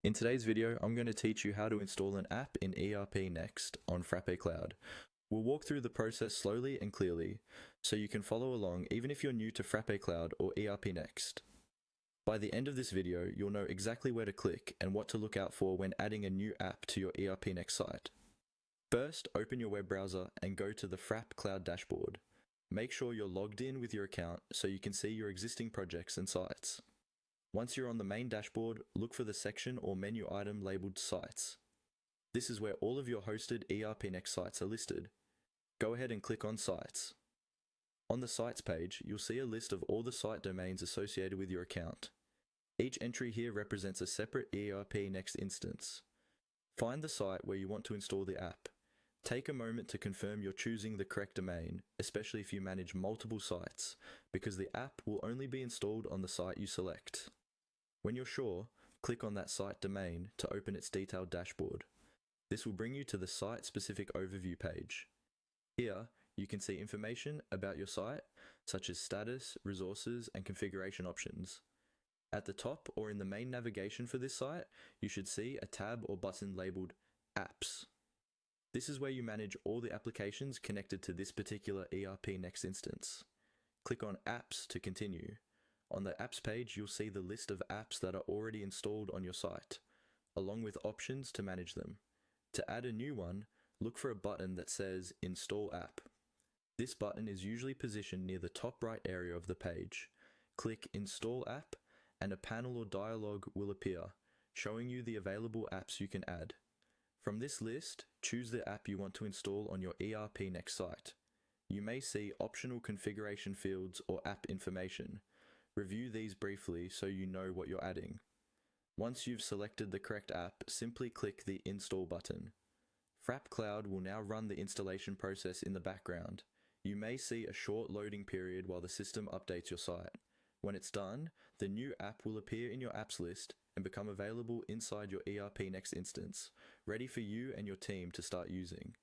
In today's video, I'm going to teach you how to install an app in ERPNext on Frappe Cloud. We'll walk through the process slowly and clearly, so you can follow along even if you're new to Frappe Cloud or ERPNext. By the end of this video, you'll know exactly where to click and what to look out for when adding a new app to your ERPNext site. First, open your web browser and go to the Frappe Cloud dashboard. Make sure you're logged in with your account so you can see your existing projects and sites. Once you're on the main dashboard, look for the section or menu item labeled Sites. This is where all of your hosted ERPNext sites are listed. Go ahead and click on Sites. On the Sites page, you'll see a list of all the site domains associated with your account. Each entry here represents a separate ERPNext instance. Find the site where you want to install the app. Take a moment to confirm you're choosing the correct domain, especially if you manage multiple sites, because the app will only be installed on the site you select. When you're sure, click on that site domain to open its detailed dashboard. This will bring you to the site-specific overview page. Here, you can see information about your site, such as status, resources, and configuration options. At the top or in the main navigation for this site, you should see a tab or button labeled Apps. This is where you manage all the applications connected to this particular ERPNext instance. Click on Apps to continue. On the Apps page, you'll see the list of apps that are already installed on your site, along with options to manage them. To add a new one, look for a button that says Install App. This button is usually positioned near the top right area of the page. Click Install App, and a panel or dialog will appear, showing you the available apps you can add. From this list, choose the app you want to install on your ERPNext site. You may see optional configuration fields or app information. Review these briefly so you know what you're adding. Once you've selected the correct app, simply click the Install button. Frappe Cloud will now run the installation process in the background. You may see a short loading period while the system updates your site. When it's done, the new app will appear in your apps list and become available inside your ERPNext instance, ready for you and your team to start using.